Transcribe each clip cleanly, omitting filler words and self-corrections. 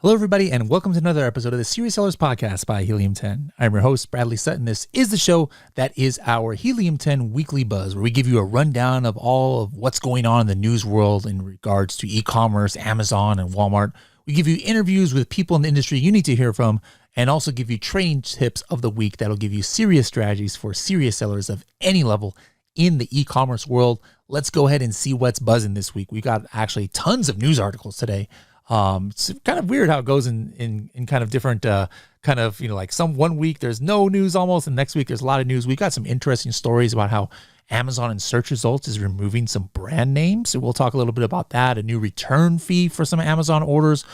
Hello, everybody, and welcome to another episode of the Serious Sellers Podcast by Helium 10. I'm your host, Bradley Sutton. This is the show that is our Helium 10 Weekly Buzz, where we give you a rundown of all of what's going on in the news world in regards to e-commerce, Amazon, and Walmart. We give you interviews with people in the industry you need to hear from, and also give you training tips of the week that'll give you serious strategies for serious sellers of any level in the e-commerce world. Let's go ahead and see what's buzzing this week. We got actually tons of news articles today. It's kind of weird how it goes in kind of different, like some one week there's no news almost, and next week there's a lot of news. We got some interesting stories about how Amazon in search results is removing some brand names. So we'll talk a little bit about that, a new return fee for some Amazon orders,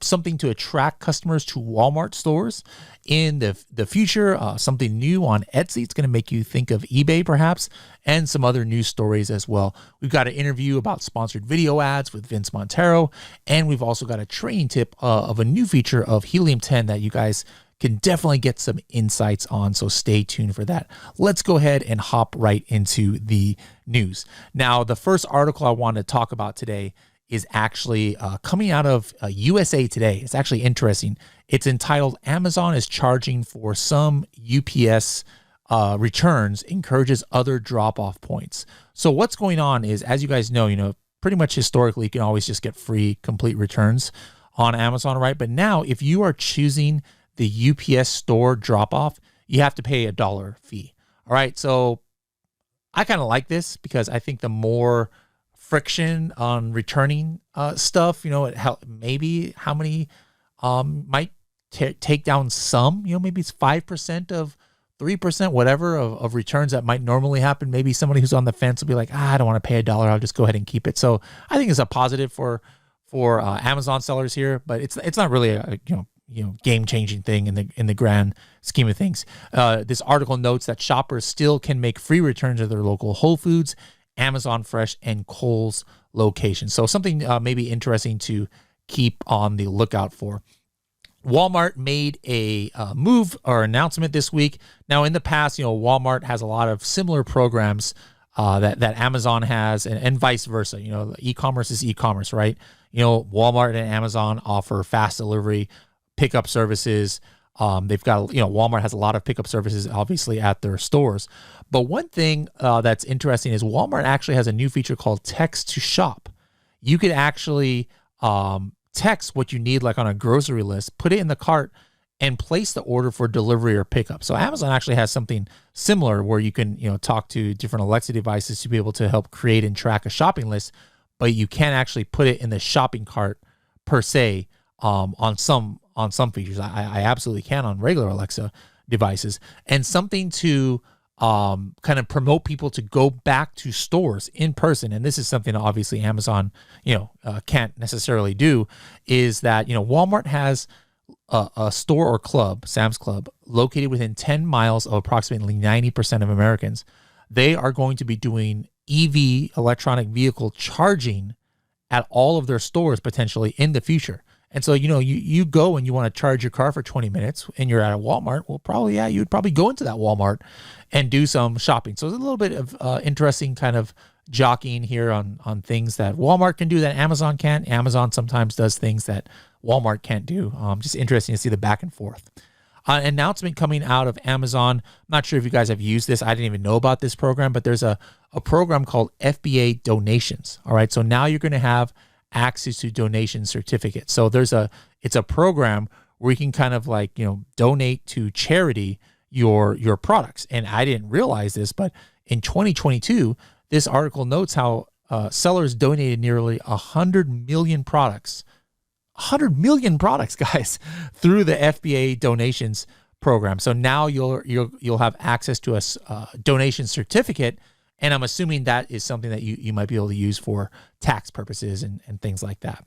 something to attract customers to Walmart stores in the future, something new on Etsy. It's going to make you think of eBay perhaps, and some other news stories as well. We've got an interview about sponsored video ads with Vince Montero, and we've also got a training tip of a new feature of Helium 10 that you guys can definitely get some insights on, so stay tuned for that. Let's go ahead and hop right into the news. Now, the first article I want to talk about today is actually coming out of USA Today. It's actually interesting. It's entitled, Amazon is charging for some UPS returns, encourages other drop-off points. So what's going on is, as you guys know, pretty much historically, you can always just get free complete returns on Amazon, right? But now if you are choosing the UPS store drop-off, you have to pay $1 fee. All right, so I kind of like this because I think the more friction on returning stuff, it maybe how many might take down some, maybe it's 5% of 3%, whatever of returns that might normally happen. Maybe somebody who's on the fence will be like, I don't want to pay $1. I'll just go ahead and keep it. So I think it's a positive for Amazon sellers here, but it's not really a game-changing thing in the grand scheme of things. This article notes that shoppers still can make free returns to their local Whole Foods, Amazon Fresh, and Kohl's locations. So something maybe interesting to keep on the lookout for. Walmart made a move or announcement this week. Now, in the past, Walmart has a lot of similar programs that Amazon has, and vice versa. E-commerce is e-commerce, right? Walmart and Amazon offer fast delivery, pickup services. They've got, Walmart has a lot of pickup services, obviously, at their stores. But one thing that's interesting is Walmart actually has a new feature called text to shop. You could actually text what you need, like on a grocery list, put it in the cart, and place the order for delivery or pickup. So Amazon actually has something similar where you can, talk to different Alexa devices to be able to help create and track a shopping list, but you can't actually put it in the shopping cart per se on some features. I absolutely can on regular Alexa devices. And something to kind of promote people to go back to stores in person, and this is something that obviously Amazon, can't necessarily do, is that, Walmart has a store or club, Sam's Club, located within 10 miles of approximately 90% of Americans. They are going to be doing EV, electronic vehicle charging, at all of their stores potentially in the future. And so, you go and you want to charge your car for 20 minutes and you're at a Walmart. Well, probably, you would probably go into that Walmart and do some shopping. So there's a little bit of interesting kind of jockeying here on things that Walmart can do that Amazon can't. Amazon sometimes does things that Walmart can't do. Just interesting to see the back and forth. An announcement coming out of Amazon. I'm not sure if you guys have used this. I didn't even know about this program, but there's a program called FBA donations. All right. So now you're going to have access to donation certificates. So it's a program where you can kind of like, donate to charity your products. And I didn't realize this, but in 2022, this article notes how sellers donated nearly 100 million products, guys, through the FBA donations program. So now you'll have access to a donation certificate. And I'm assuming that is something that you might be able to use for tax purposes and things like that.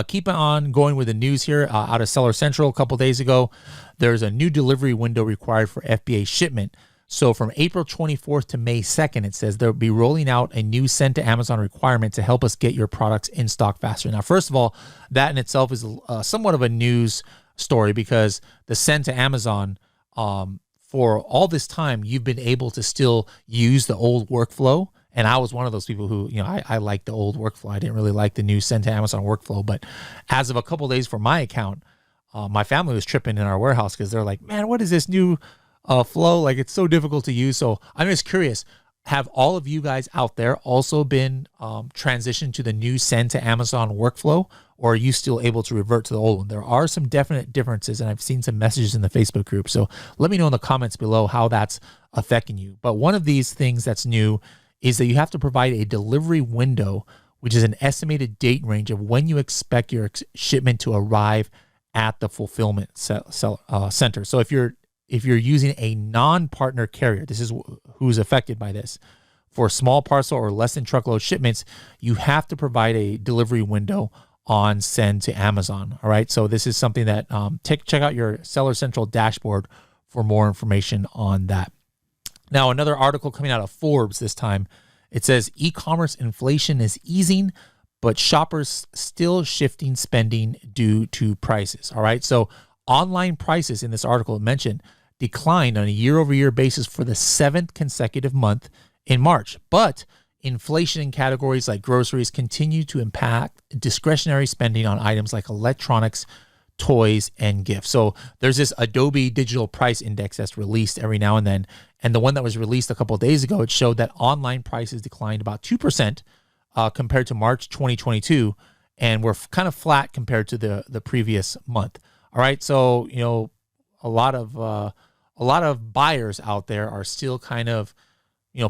Keep on going with the news here. Out of Seller Central a couple days ago, there's a new delivery window required for FBA shipment. So from April 24th to May 2nd, it says they'll be rolling out a new send to Amazon requirement to help us get your products in stock faster. Now, first of all, that in itself is somewhat of a news story because the send to Amazon, for all this time, you've been able to still use the old workflow And I was one of those people who, I like the old workflow. I didn't really like the new send to Amazon workflow. But as of a couple of days for my account, my family was tripping in our warehouse because they're like, man, what is this new flow? Like, it's so difficult to use. So I'm just curious, have all of you guys out there also been transitioned to the new send to Amazon workflow, or are you still able to revert to the old one? There are some definite differences, and I've seen some messages in the Facebook group. So let me know in the comments below how that's affecting you. But one of these things that's new is that you have to provide a delivery window, which is an estimated date range of when you expect your shipment to arrive at the fulfillment center. So if you're using a non-partner carrier, this is who's affected by this. For small parcel or less than truckload shipments, you have to provide a delivery window on send to Amazon. All right. So this is something that check out your Seller Central dashboard for more information on that. Now, another article coming out of Forbes this time, it says e-commerce inflation is easing, but shoppers still shifting spending due to prices. All right. So online prices in this article mentioned declined on a year-over-year basis for the 7th consecutive month in March. But inflation in categories like groceries continue to impact discretionary spending on items like electronics, toys, and gifts. So there's this Adobe Digital Price Index that's released every now and then. And the one that was released a couple of days ago, it showed that online prices declined about 2% compared to March 2022. And we're kind of flat compared to the previous month. All right. So, a lot of buyers out there are still kind of,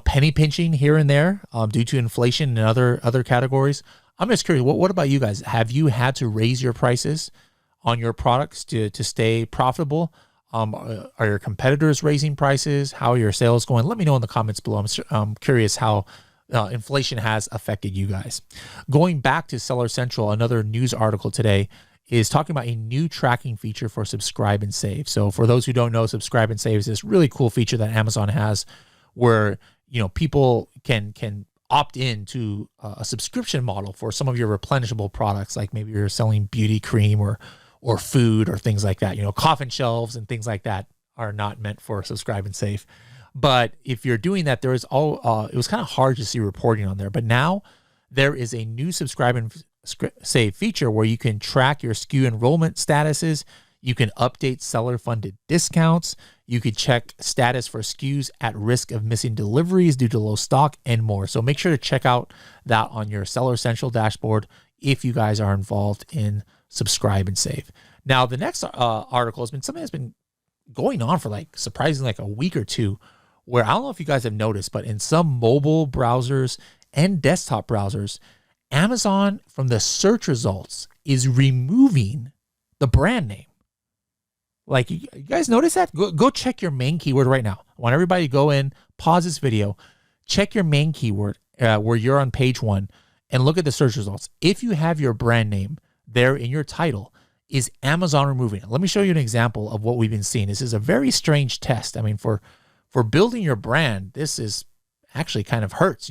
penny pinching here and there due to inflation and other categories. I'm just curious, what about you guys? Have you had to raise your prices on your products to stay profitable? Are your competitors raising prices? How are your sales going? Let me know in the comments below. I'm curious how inflation has affected you guys. Going back to Seller Central, another news article today is talking about a new tracking feature for Subscribe and Save. So for those who don't know, Subscribe and Save is this really cool feature that Amazon has where, people can opt in to a subscription model for some of your replenishable products, like maybe you're selling beauty cream or food or things like that. Coffin shelves and things like that are not meant for Subscribe and Save. But if you're doing that, it was kind of hard to see reporting on there. But now there is a new Subscribe and Save feature where you can track your SKU enrollment statuses. You can update seller-funded discounts. You could check status for SKUs at risk of missing deliveries due to low stock and more. So make sure to check out that on your Seller Central dashboard if you guys are involved in Subscribe and Save. Now, the next article has been something that's been going on for surprisingly a week or two, where I don't know if you guys have noticed, but in some mobile browsers and desktop browsers, Amazon from the search results is removing the brand name. You guys notice that? Go check your main keyword right now. I want everybody to go in, pause this video, check your main keyword where you're on page 1 and look at the search results. If you have your brand name there in your title, is Amazon removing it? Let me show you an example of what we've been seeing. This is a very strange test. I mean, for building your brand, this is actually kind of hurts,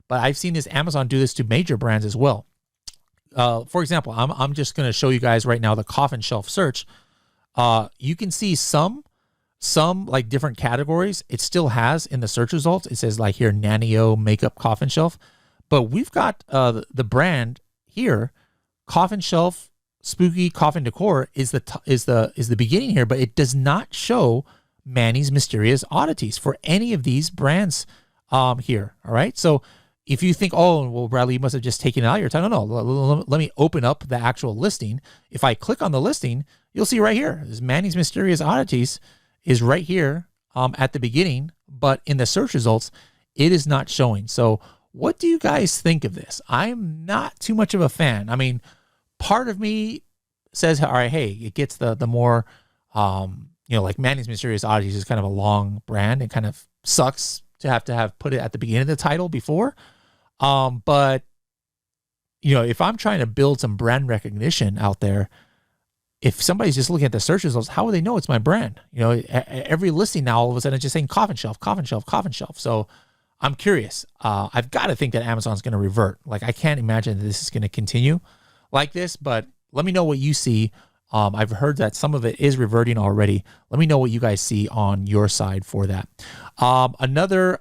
but I've seen this Amazon do this to major brands as well. For example, I'm just going to show you guys right now the coffin shelf search. You can see some different categories. It still has in the search results. It says here Nanny-O makeup coffin shelf, but we've got the brand here, coffin shelf, spooky coffin decor is the beginning here, but it does not show Manny's Mysterious Oddities for any of these brands here. All right. So if you think, oh, well, Bradley, you must have just taken it out of your title. No, let me open up the actual listing. If I click on the listing, you'll see right here, this Manny's Mysterious Oddities is right here at the beginning, but in the search results, it is not showing. So what do you guys think of this? I'm not too much of a fan. I mean, part of me says, all right, hey, it gets the more, Manny's Mysterious Oddities is kind of a long brand. It kind of sucks to have put it at the beginning of the title before. But if I'm trying to build some brand recognition out there, if somebody's just looking at the search results, how would they know it's my brand? Every listing now, all of a sudden, it's just saying coffin shelf, coffin shelf, coffin shelf. So I'm curious. I've got to think that Amazon's going to revert. I can't imagine that this is going to continue like this, but let me know what you see. I've heard that some of it is reverting already. Let me know what you guys see on your side for that. Another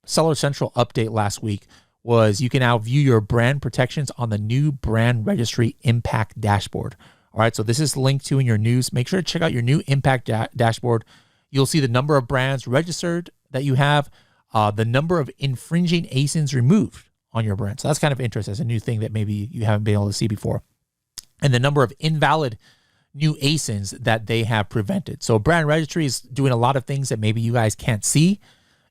Seller Central update last week was you can now view your brand protections on the new brand registry impact dashboard. All right, so this is linked to in your news. Make sure to check out your new impact dashboard. You'll see the number of brands registered that you have, the number of infringing ASINs removed on your brand. So that's kind of interesting. It's a new thing that maybe you haven't been able to see before. And the number of invalid new ASINs that they have prevented. So brand registry is doing a lot of things that maybe you guys can't see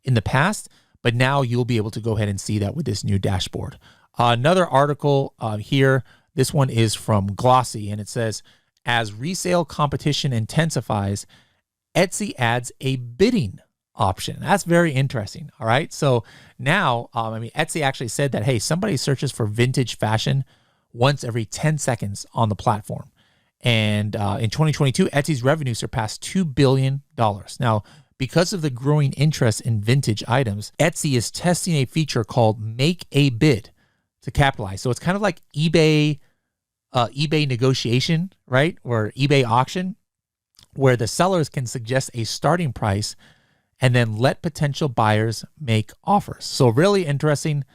in the past, but now you'll be able to go ahead and see that with this new dashboard. Another article here, this one is from Glossy, and it says, as resale competition intensifies, Etsy adds a bidding option. That's very interesting. All right. So now, Etsy actually said that, hey, somebody searches for vintage fashion once every 10 seconds on the platform. And in 2022, Etsy's revenue surpassed $2 billion. Now, because of the growing interest in vintage items, Etsy is testing a feature called Make a Bid to capitalize. So it's kind of like eBay negotiation, right? Or eBay auction, where the sellers can suggest a starting price and then let potential buyers make offers. So really interesting.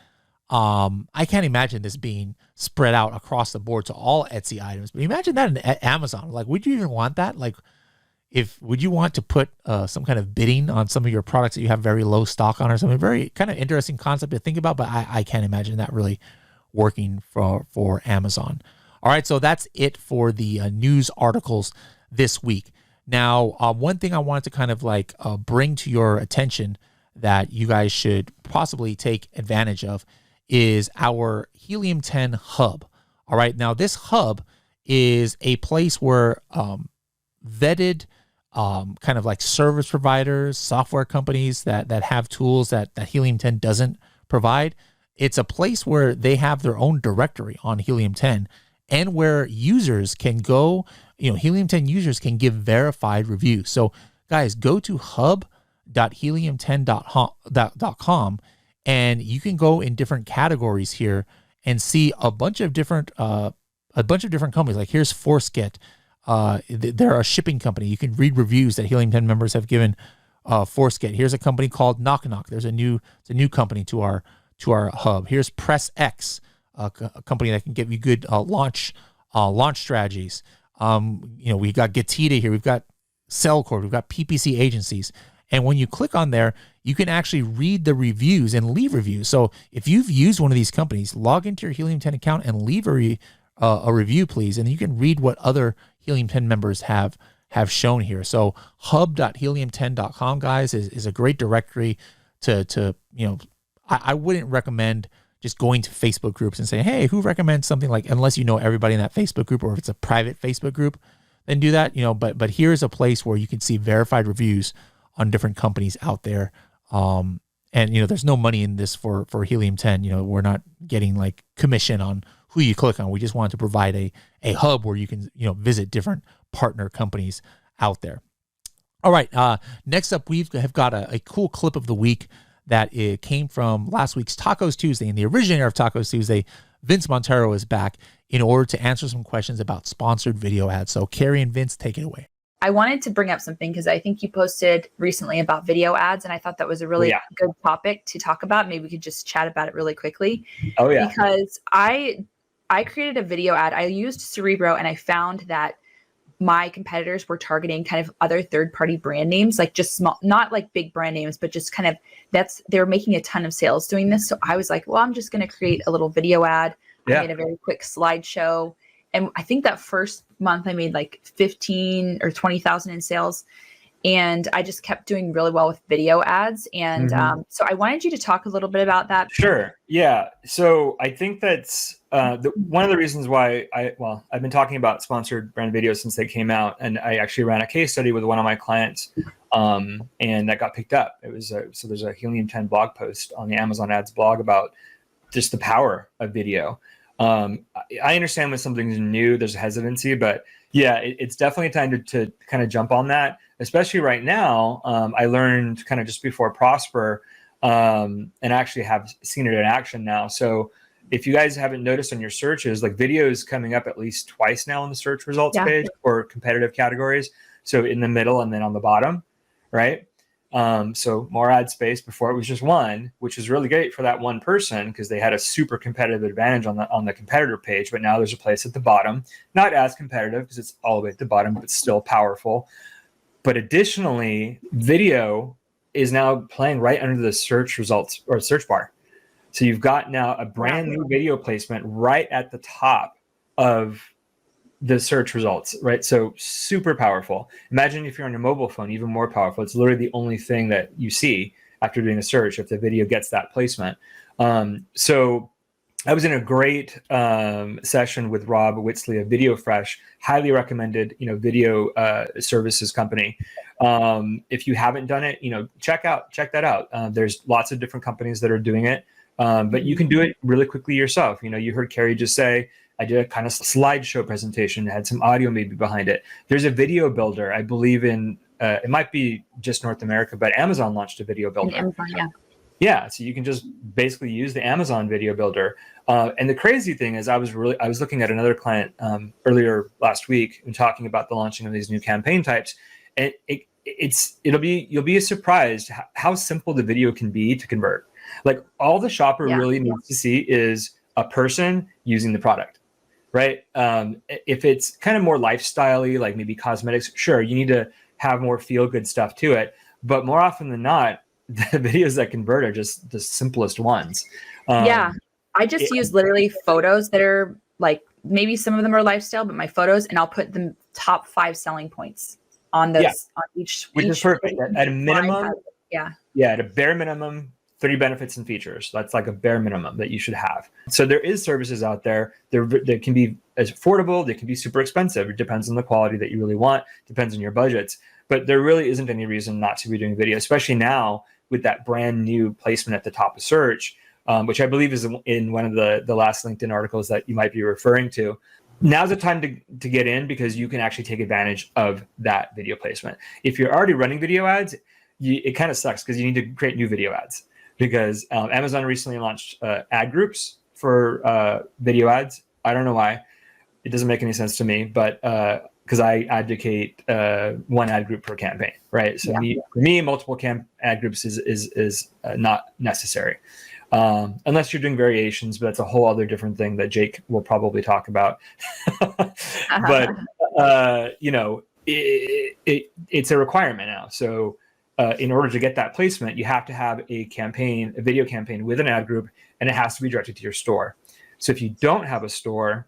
I can't imagine this being spread out across the board to all Etsy items, but imagine that in Amazon. Like, would you even want that? Like, would you want to put some kind of bidding on some of your products that you have very low stock on or something? Very kind of interesting concept to think about, but I can't imagine that really working for Amazon. All right, so that's it for the news articles this week. Now, one thing I wanted to kind of like bring to your attention that you guys should possibly take advantage of is our Helium 10 Hub. All right, now this hub is a place where vetted kind of like service providers, software companies that have tools that Helium 10 doesn't provide. It's a place where they have their own directory on Helium 10 and where users can go, Helium 10 users can give verified reviews. So guys, go to hub.helium10.com and you can go in different categories here and see a bunch of different companies. Like here's Forsket. They're a shipping company. You can read reviews that Helium 10 members have given Forsket. Here's a company called Knock Knock. It's a new company to our hub. Here's Press X, a company that can give you good launch strategies. We got Getita here. We've got Cellcore. We've got PPC agencies. And when you click on there, you can actually read the reviews and leave reviews. So if you've used one of these companies, log into your Helium 10 account and leave a review, please. And you can read what other Helium 10 members have shown here. So hub.helium10.com, guys, is a great directory to I wouldn't recommend just going to Facebook groups and saying, hey, who recommends something, like, unless you know everybody in that Facebook group, or if it's a private Facebook group, then do that, but here's a place where you can see verified reviews on different companies out there. And there's no money in this for Helium 10. We're not getting like commission on who you click on. We just want to provide a hub where you can, visit different partner companies out there. All right. Next up, we have got a cool clip of the week that it came from last week's Tacos Tuesday. And the originator of Tacos Tuesday, Vince Montero, is back in order to answer some questions about sponsored video ads. So Carrie and Vince, take it away. I wanted to bring up something because I think you posted recently about video ads, and I thought that was a really good topic to talk about. Maybe we could just chat about it really quickly. Oh, yeah. Because I created a video ad. I used Cerebro, and I found that my competitors were targeting kind of other third-party brand names, like just small, not like big brand names, but just kind of they were making a ton of sales doing this. So I was like, well, I'm just going to create a little video ad. I made a very quick slideshow. And I think that first month I made like 15 or 20,000 in sales. And I just kept doing really well with video ads. And so I wanted you to talk a little bit about that. Sure. Yeah. So I think that's one of the reasons why I've been talking about sponsored brand videos since they came out. And I actually ran a case study with one of my clients and that got picked up. It was so there's a Helium 10 blog post on the Amazon ads blog about just the power of video. I understand when something's new, there's a hesitancy, but yeah, it's definitely time to kind of jump on that, especially right now. I learned kind of just before Prosper and actually have seen it in action now. So if you guys haven't noticed on your searches, like video is coming up at least twice now on the search results page for competitive categories. So in the middle and then on the bottom, right? So more ad space. Before it was just one, which was really great for that one person because they had a super competitive advantage on the competitor page. But now there's a place at the bottom, not as competitive because it's all the way at the bottom, but still powerful. But additionally, video is now playing right under the search results or search bar. So you've got now a brand new video placement right at the top of the search results, right? So super powerful. Imagine if you're on your mobile phone, even more powerful. It's literally the only thing that you see after doing a search if the video gets that placement. So I was in a great session with Rob Whitsley of Video Fresh, highly recommended, video services company. If you haven't done it, check that out. There's lots of different companies that are doing it, but you can do it really quickly yourself. You heard Carrie just say, I did a kind of slideshow presentation, had some audio maybe behind it. There's a video builder, I believe in, it might be just North America, but Amazon launched a video builder. Amazon, yeah. Yeah, so you can just basically use the Amazon video builder. And the crazy thing is I was looking at another client earlier last week and talking about the launching of these new campaign types. And you'll be surprised how simple the video can be to convert. Like all the shopper really needs to see is a person using the product, right? If it's kind of more lifestyle-y, like maybe cosmetics, sure, you need to have more feel-good stuff to it. But more often than not, the videos that convert are just the simplest ones. I just use literally photos that are like, maybe some of them are lifestyle, but my photos, and I'll put the top 5 selling points on those on each. Which is perfect. At a minimum, at a bare minimum, 30 benefits and features. That's like a bare minimum that you should have. So there is services out there. They can be as affordable. They can be super expensive. It depends on the quality that you really want. Depends on your budgets. But there really isn't any reason not to be doing video, especially now with that brand new placement at the top of search, which I believe is in one of the last LinkedIn articles that you might be referring to. Now's the time to get in because you can actually take advantage of that video placement. If you're already running video ads, it kind of sucks because you need to create new video ads because Amazon recently launched ad groups for video ads. I don't know why. It doesn't make any sense to me, but because I advocate one ad group per campaign, right? So for me, multiple ad groups is not necessary. Unless you're doing variations, but that's a whole other different thing that Jake will probably talk about. But it's a requirement now. So in order to get that placement, you have to have a video campaign with an ad group, and it has to be directed to your store. So if you don't have a store,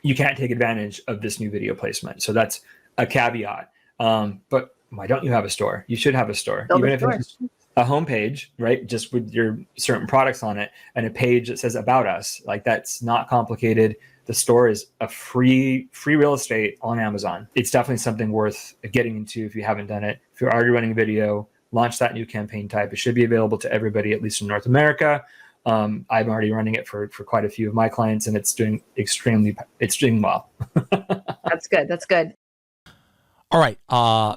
you can't take advantage of this new video placement. So that's a caveat. But why don't you have a store? You should have a store, even if it's a homepage, right? Just with your certain products on it and a page that says about us. Like that's not complicated. The store is a free real estate on Amazon. It's definitely something worth getting into if you haven't done it. If you're already running well, launch that new campaign type. It should be available to everybody, at least in North America. I'm already running it for quite a few of my clients, and it's doing well. That's good. All right.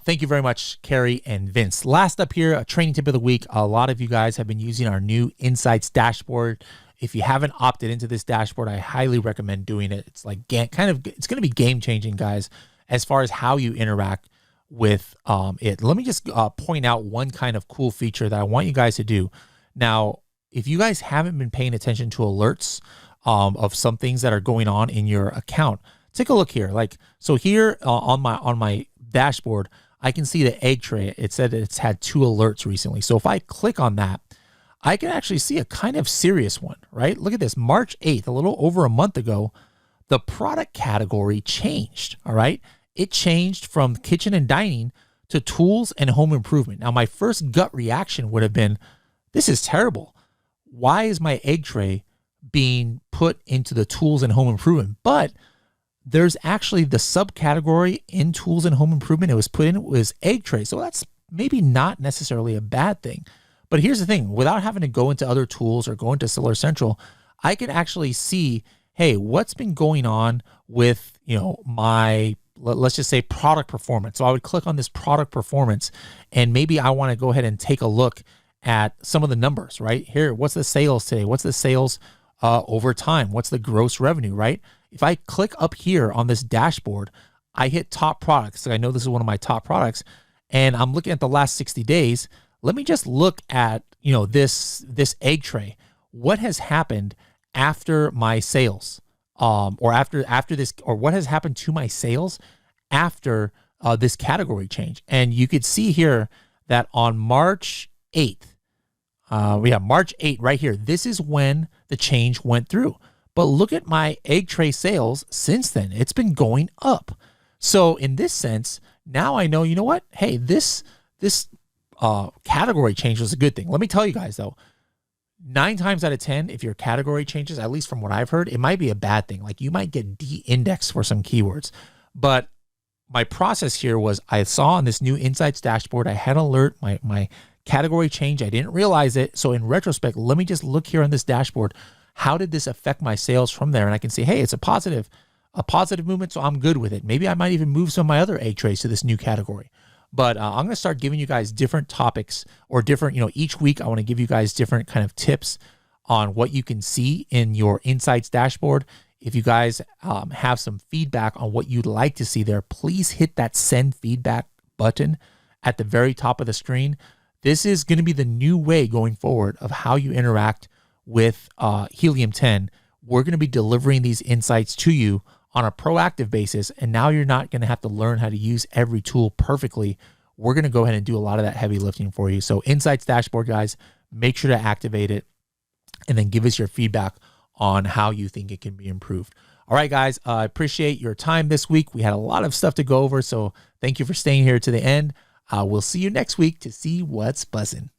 Thank you very much, Carrie and Vince. Last up here, a training tip of the week. A lot of you guys have been using our new Insights dashboard. If you haven't opted into this dashboard, I highly recommend doing it. It's like it's going to be game changing, guys, as far as how you interact with it. Let me just point out one kind of cool feature that I want you guys to do. Now, if you guys haven't been paying attention to alerts of some things that are going on in your account, take a look here. So here on my dashboard, I can see the egg tray. It said it's had 2 alerts recently. So if I click on that, I can actually see a kind of serious one, right? Look at this, March 8th, a little over a month ago, the product category changed, all right? It changed from kitchen and dining to tools and home improvement. Now, my first gut reaction would have been, this is terrible. Why is my egg tray being put into the tools and home improvement? But there's actually the subcategory in tools and home improvement. It was put in, it was egg tray. So that's maybe not necessarily a bad thing. But here's the thing, without having to go into other tools or go into Seller Central, I can actually see, hey, what's been going on with, my, let's just say product performance. So I would click on this product performance and maybe I want to go ahead and take a look at some of the numbers, right? Here, what's the sales today? What's the sales over time? What's the gross revenue, right? If I click up here on this dashboard, I hit top products. So I know this is one of my top products, and I'm looking at the last 60 days. let me just look at, this egg tray. What has happened after my sales, or after this, or what has happened to my sales after this category change? And you could see here that on March 8th, we have March 8th right here. This is when the change went through. But look at my egg tray sales since then. It's been going up. So in this sense, now I know, you know what? Hey, this category change was a good thing. Let me tell you guys though, 9 times out of 10, if your category changes, at least from what I've heard, it might be a bad thing. Like you might get de-indexed for some keywords. But my process here was I saw on this new insights dashboard, I had an alert, my category change. I didn't realize it. So in retrospect, let me just look here on this dashboard. How did this affect my sales from there? And I can say, hey, it's a positive movement. So I'm good with it. Maybe I might even move some of my other egg trays to this new category. But I'm going to start giving you guys different topics or different, each week I want to give you guys different kind of tips on what you can see in your insights dashboard. If you guys have some feedback on what you'd like to see there, please hit that send feedback button at the very top of the screen. This is going to be the new way going forward of how you interact with Helium 10. We're going to be delivering these insights to you on a proactive basis. And now you're not going to have to learn how to use every tool perfectly. We're going to go ahead and do a lot of that heavy lifting for you. So insights dashboard, guys, make sure to activate it and then give us your feedback on how you think it can be improved. All right, guys, I appreciate your time this week. We had a lot of stuff to go over. So thank you for staying here to the end. We'll see you next week to see what's buzzing.